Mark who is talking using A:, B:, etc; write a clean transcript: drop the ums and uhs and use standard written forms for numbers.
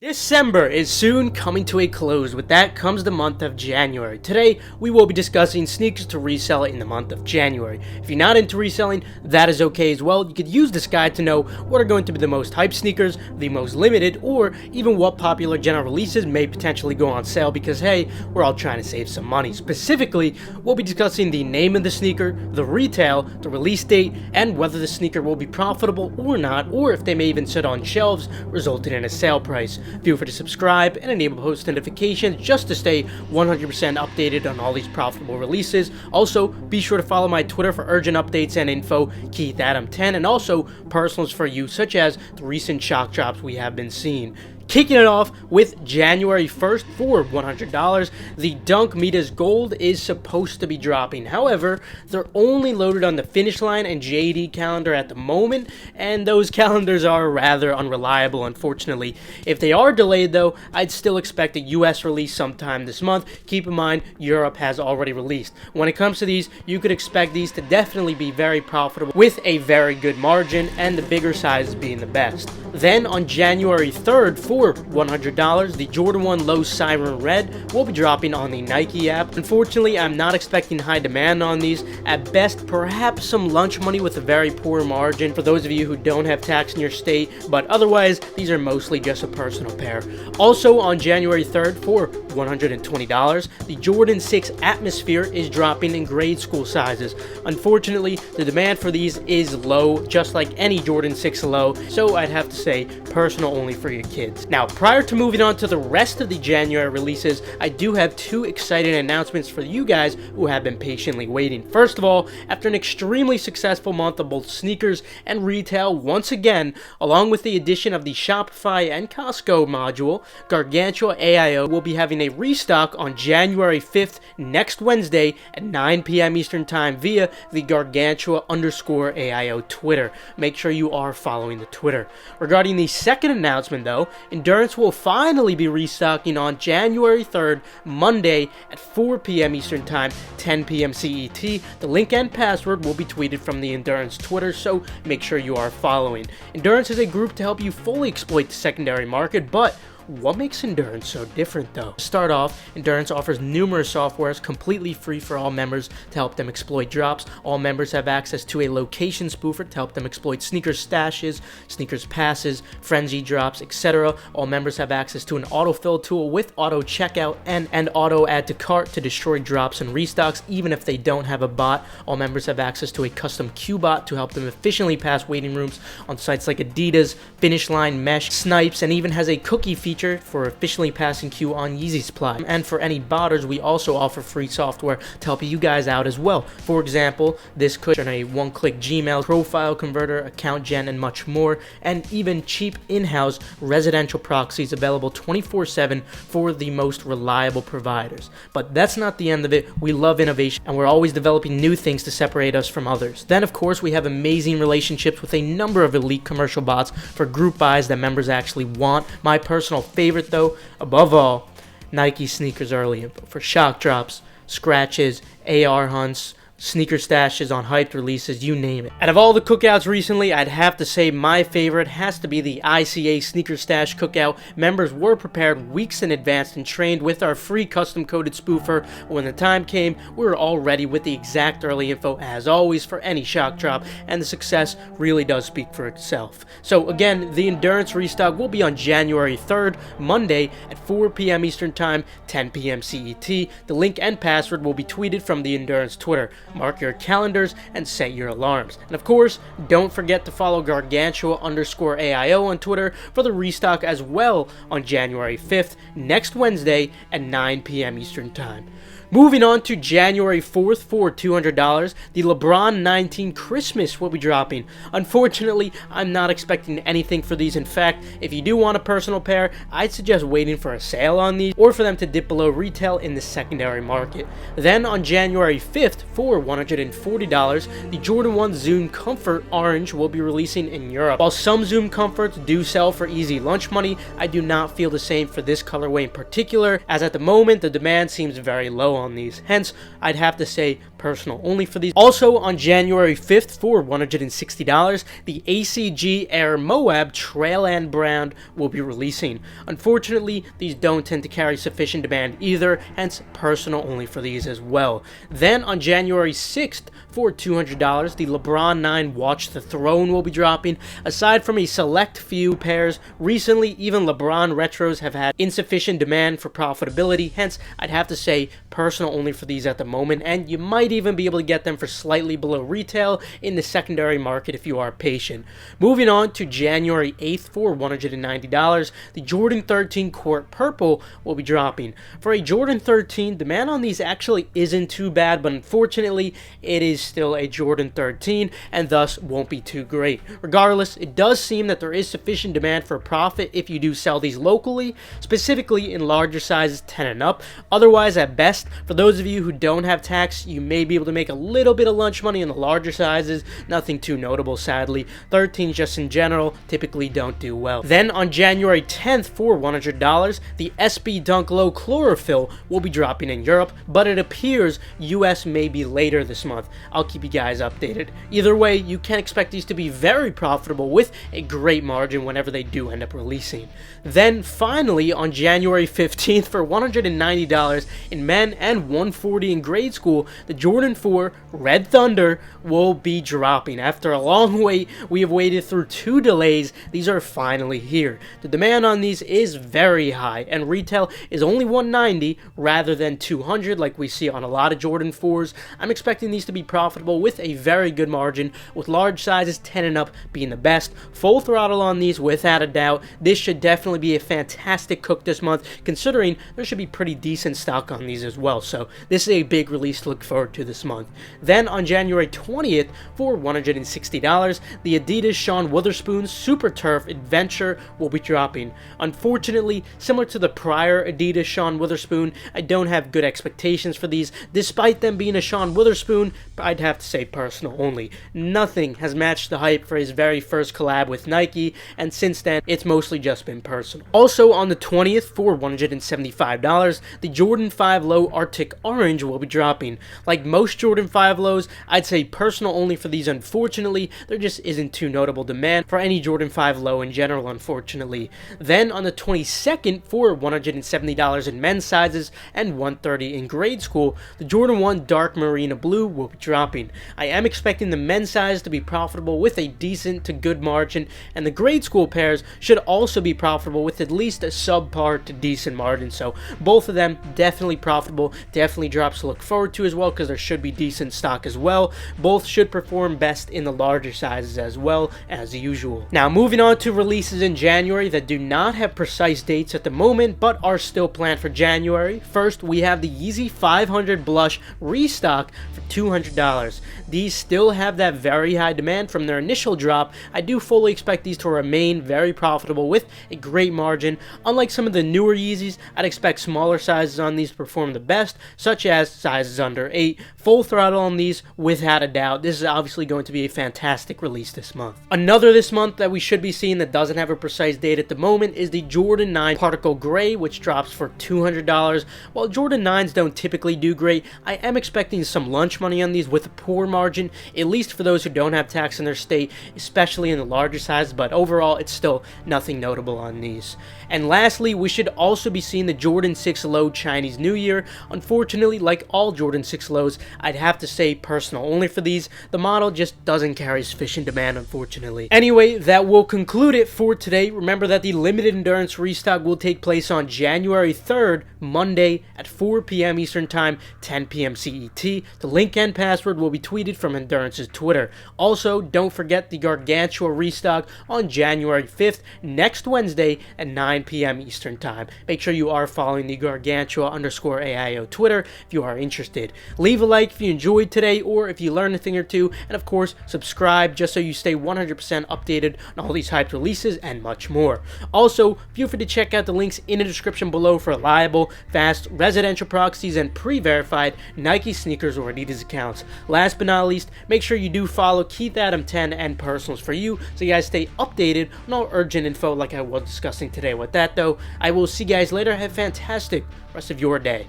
A: December is soon coming to a close. With that comes the month of January. Today, we will be discussing sneakers to resell in the month of January. If you're not into reselling, that is okay as well. You could use this guide to know what are going to be the most hyped sneakers, the most limited, or even what popular general releases may potentially go on sale because, hey, we're all trying to save some money. Specifically, we'll be discussing the name of the sneaker, the retail, the release date, and whether the sneaker will be profitable or not, or if they may even sit on shelves, resulting in a sale price. Feel free to subscribe and enable post notifications just to stay 100% updated on all these profitable releases. Also, be sure to follow my Twitter for urgent updates and info, KeithAdam10, and also personals for you, such as the recent shock drops we have been seeing. Kicking it off with January 1st for $100, the Dunk Midas Gold is supposed to be dropping. However, they're only loaded on the Finish Line and JD calendar at the moment, and those calendars are rather unreliable, unfortunately. If they are delayed, though, I'd still expect a US release sometime this month. Keep in mind, Europe has already released. When it comes to these, you could expect these to definitely be very profitable with a very good margin, and the bigger sizes being the best. Then on January 3rd for $100, the Jordan 1 Low Siren Red will be dropping on the Nike app. Unfortunately, I'm not expecting high demand on these. At best, perhaps some lunch money with a very poor margin for those of you who don't have tax in your state, but otherwise, these are mostly just a personal pair. Also on January 3rd for $120, the Jordan 6 Atmosphere is dropping in grade school sizes. Unfortunately, the demand for these is low, just like any Jordan 6 Low, so I'd have to say personal only for your kids. Now, prior to moving on to the rest of the January releases, I do have two exciting announcements for you guys who have been patiently waiting. First of all, after an extremely successful month of both sneakers and retail, once again, along with the addition of the Shopify and Costco module, Gargantua AIO will be having a restock on January 5th, next Wednesday at 9 p.m. Eastern Time via the Gargantua_AIO Twitter. Make sure you are following the Twitter. Regarding the second announcement, though, Endurance will finally be restocking on January 3rd, Monday at 4 p.m. Eastern Time, 10 p.m. CET. The link and password will be tweeted from the Endurance Twitter, so make sure you are following. Endurance is a group to help you fully exploit the secondary market, but what makes Endurance so different, though? To start off, Endurance offers numerous softwares completely free for all members to help them exploit drops. All members have access to a location spoofer to help them exploit sneakers stashes, sneakers passes, frenzy drops, etc. All members have access to an autofill tool with auto checkout and auto add to cart to destroy drops and restocks, even if they don't have a bot. All members have access to a custom queue bot to help them efficiently pass waiting rooms on sites like Adidas, Finish Line, Mesh, Snipes, and even has a cookie feature for efficiently passing queue on Yeezy supply. And for any botters, we also offer free software to help you guys out as well. For example, this could turn a one-click Gmail, profile converter, account gen, and much more, and even cheap in-house residential proxies available 24/7 for the most reliable providers. But that's not the end of it. We love innovation, and we're always developing new things to separate us from others. Then, of course, we have amazing relationships with a number of elite commercial bots for group buys that members actually want. My personal favorite, though, above all, Nike Sneakers Early Info for shock drops, scratches, AR hunts, sneaker stashes on hyped releases, you name it. Out of all the cookouts recently, I'd have to say my favorite has to be the ICA Sneaker Stash Cookout. Members were prepared weeks in advance and trained with our free custom-coded spoofer. When the time came, we were all ready with the exact early info as always for any shock drop, and the success really does speak for itself. So again, the Endurance restock will be on January 3rd, Monday at 4 p.m. Eastern Time, 10 p.m. CET. The link and password will be tweeted from the Endurance Twitter. Mark your calendars and set your alarms. And of course, don't forget to follow Gargantua_AIO on Twitter for the restock as well on January 5th, next Wednesday at 9 p.m. Eastern Time. Moving on to January 4th for $200, the LeBron 19 Christmas will be dropping. Unfortunately, I'm not expecting anything for these. In fact, if you do want a personal pair, I'd suggest waiting for a sale on these or for them to dip below retail in the secondary market. Then on January 5th for $140, the Jordan 1 Zoom Comfort Orange will be releasing in Europe. While some Zoom Comforts do sell for easy lunch money, I do not feel the same for this colorway in particular, as at the moment the demand seems very low on these. Hence, I'd have to say personal only for these. Also on January 5th for $160, the ACG Air Moab Trail and Brown will be releasing. Unfortunately, these don't tend to carry sufficient demand either, hence personal only for these as well. Then on January 6th for $200, the LeBron 9 Watch the Throne will be dropping. Aside from a select few pairs, recently even LeBron retros have had insufficient demand for profitability, hence I'd have to say personal only for these at the moment, and you might even be able to get them for slightly below retail in the secondary market if you are patient. Moving on to January 8th for $190, the Jordan 13 Court Purple will be dropping. For a Jordan 13, demand on these actually isn't too bad, but unfortunately it is still a Jordan 13 and thus won't be too great. Regardless, it does seem that there is sufficient demand for profit if you do sell these locally, specifically in larger sizes 10 and up. Otherwise, at best, for those of you who don't have tax, you may be able to make a little bit of lunch money in the larger sizes. Nothing too notable, sadly. 13s just in general typically don't do well. Then on January 10th for $100, the SB Dunk Low Chlorophyll will be dropping in Europe, but it appears US may be later this month. I'll keep you guys updated. Either way, you can expect these to be very profitable with a great margin whenever they do end up releasing. Then finally on January 15th for $190 in men and $140 in grade school, the Jordan 4 Red Thunder will be dropping. After a long wait, we have waited through 2 delays. These are finally here. The demand on these is very high, and retail is only $190 rather than $200 like we see on a lot of Jordan 4s. I'm expecting these to be profitable with a very good margin, with large sizes 10 and up being the best. Full throttle on these without a doubt. This should definitely be a fantastic cook this month, considering there should be pretty decent stock on these as well. So this is a big release to look forward to this month. Then on January 20th for $160, the Adidas Sean Wotherspoon Super Turf Adventure will be dropping. Unfortunately, similar to the prior Adidas Sean Wotherspoon, I don't have good expectations for these. Despite them being a Sean Wotherspoon, I'd have to say personal only. Nothing has matched the hype for his very first collab with Nike, and since then, it's mostly just been personal. Also on the 20th for $175, the Jordan 5 Low Arctic Orange will be dropping. Like most Jordan 5 Lows, I'd say personal only for these. Unfortunately, there just isn't too notable demand for any Jordan 5 Low in general, unfortunately. Then on the 22nd for $170 in men's sizes and $130 in grade school, the Jordan 1 Dark Marina Blue will be dropping. I am expecting the men's size to be profitable with a decent to good margin, and the grade school pairs should also be profitable with at least a subpar to decent margin. So both of them definitely profitable, definitely drops to look forward to as well, because there should be decent stock as well. Both should perform best in the larger sizes as well as usual. Now moving on to releases in January that do not have precise dates at the moment but are still planned for January. First, we have the Yeezy 500 Blush restock for $200. These still have that very high demand from their initial drop. I do fully expect these to remain very profitable with a great margin. Unlike some of the newer Yeezys, I'd expect smaller sizes on these to perform the best, such as sizes under 8. Full throttle on these without a doubt. This is obviously going to be a fantastic release this month. Another this month that we should be seeing that doesn't have a precise date at the moment is the Jordan 9 Particle Gray, which drops for $200. While Jordan 9s don't typically do great, I am expecting some lunch money on these with a poor margin, at least for those who don't have tax in their state, especially in the larger sizes, but overall it's still nothing notable on these. And lastly, we should also be seeing the Jordan 6 Low Chinese New Year. Unfortunately, like all Jordan 6 Lows, I'd have to say personal only for these. The model just doesn't carry sufficient demand, unfortunately. Anyway, that will conclude it for today. Remember that the limited endurance restock will take place on January 3rd, Monday at 4 p.m. Eastern Time, 10 p.m. CET. The link and password will be tweeted from Endurance's Twitter. Also, don't forget the Gargantua restock on January 5th, next Wednesday at 9 p.m. Eastern Time. Make sure you are following the Gargantua_AIO Twitter if you are interested. Leave a like if you enjoyed today or if you learned a thing or two, and of course, subscribe just so you stay 100% updated on all these hyped releases and much more. Also, feel free to check out the links in the description below for reliable, fast, residential proxies and pre-verified Nike sneakers or Adidas accounts. Last but not least, make sure you do follow Keith Adam 10 and personals for you so you guys stay updated on all urgent info like I was discussing today. With that though, I will see you guys later. Have a fantastic rest of your day.